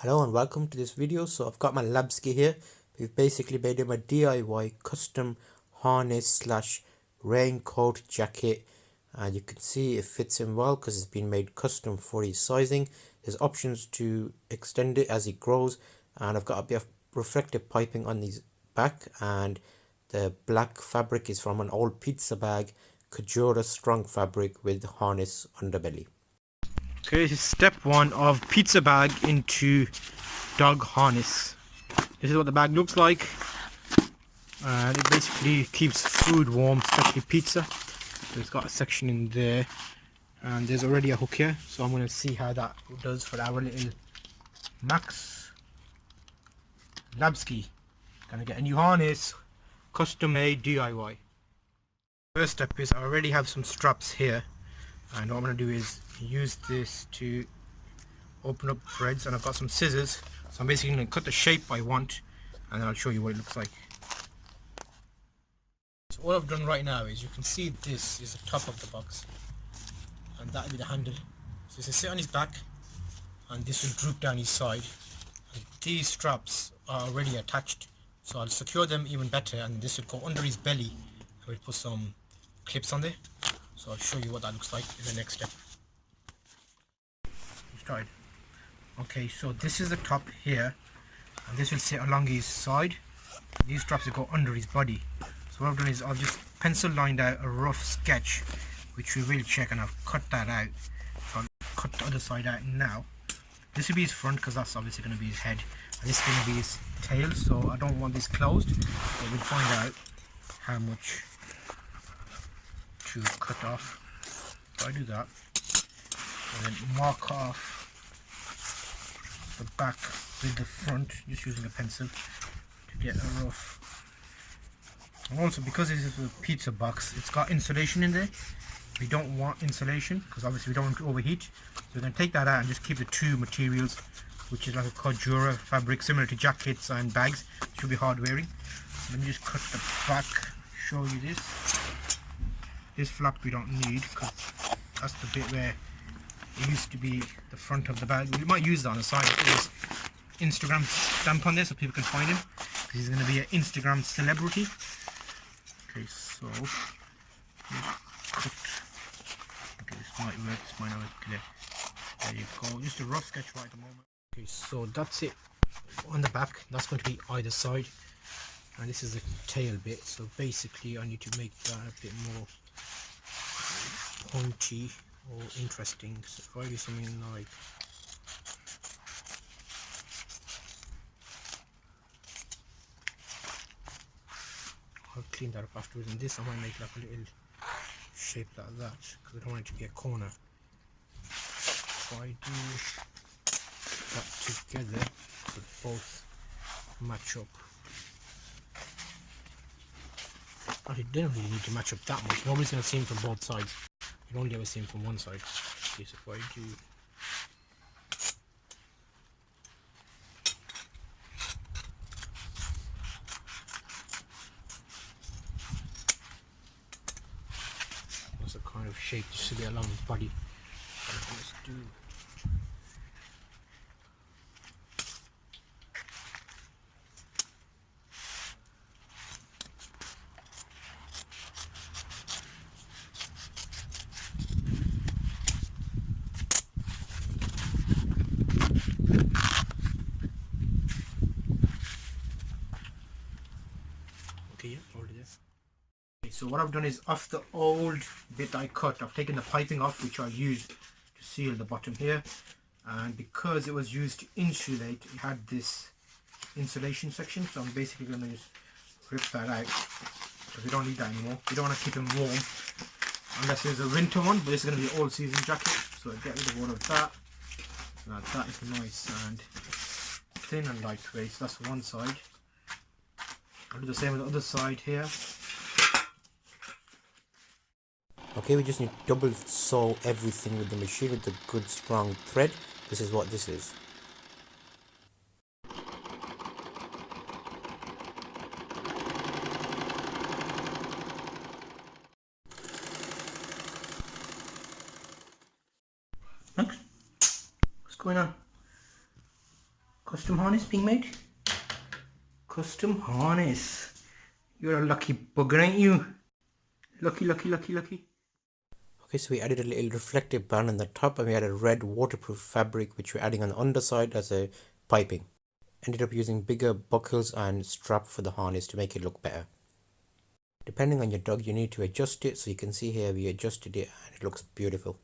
Hello and welcome to this video. So I've got my Labski here. We've basically made him a DIY custom harness slash raincoat jacket, and you can see it fits him well because it's been made custom for his sizing. There's options to extend it as it grows, and I've got a bit of reflective piping on his back, and the black fabric is from an old pizza bag, Kajura strong fabric with harness underbelly. Okay, this is step one of pizza bag into dog harness. This is what the bag looks like, and it basically keeps food warm, especially pizza. So it's got a section in there, and there's already a hook here, so I'm going to see how that does for our little Max Labski. Gonna get a new harness, custom made DIY. First step is I already have some straps here, and what I'm going to do is use this to open up threads, and I've got some scissors, so I'm basically going to cut the shape I want, and then I'll show you what it looks like. So what I've done right now is, you can see this is the top of the box, and that will be the handle. So this will sit on his back, and this will droop down his side, and these straps are already attached, so I'll secure them even better, and this will go under his belly, and we'll put some clips on there. So I'll show you what that looks like in the next step. Started. Okay, so this is the top here, and this will sit along his side. These straps will go under his body. So what I've done is I've just pencil lined out a rough sketch, which we will check, and I've cut that out. So I'll cut the other side out now. This will be his front, because that's obviously going to be his head, and this is going to be his tail, so I don't want this closed, but we'll find out how much to cut off. So I do that, and then mark off the back with the front, just using a pencil to get a rough. And also, because this is a pizza box, it's got insulation in there. We don't want insulation because obviously we don't want to overheat, so we're going to take that out and just keep the two materials, which is like a Kajura fabric similar to jackets and bags. It should be hard wearing. Let me just cut the back, show you this. This flap we don't need, because that's the bit where it used to be the front of the bag. We might use that on the side. There's Instagram stamp on there so people can find him, because he's going to be an Instagram celebrity. Okay, so cut. Okay, this might work, this might not work clear. There you go, just a rough sketch right at the moment. Okay, so that's it on the back. That's going to be either side, and this is the tail bit. So basically I need to make that a bit more pointy or interesting. So if I do something like, I'll clean that up afterwards, and this I might make like a little shape like that, because I don't want it to be a corner. If I do that together so both match up. Actually, they don't really need to match up that much. Nobody's going to see him from both sides. You only ever see him from one side. Okay, so if I do, that's a kind of shape just to be along his body. Let's do. Okay, yeah, already there. Okay, so what I've done is, off the old bit I cut, I've taken the piping off, which I used to seal the bottom here, and because it was used to insulate, it had this insulation section, so I'm basically going to just rip that out, because we don't need that anymore. We don't want to keep them warm unless there's a winter one, but this is going to be an all season jacket, so I get rid of all of that. Now that is nice and thin and lightweight, so that's one side. I'll do the same with the other side here. Okay, we just need to double sew everything with the machine with the good strong thread. This is what this is. Max, what's going on? Custom harness being made. Custom harness. You're a lucky bugger, ain't you? Lucky, lucky, lucky, lucky. Okay, so we added a little reflective band on the top, and we added red waterproof fabric which we're adding on the underside as a piping. Ended up using bigger buckles and strap for the harness to make it look better. Depending on your dog, you need to adjust it. So you can see here we adjusted it and it looks beautiful.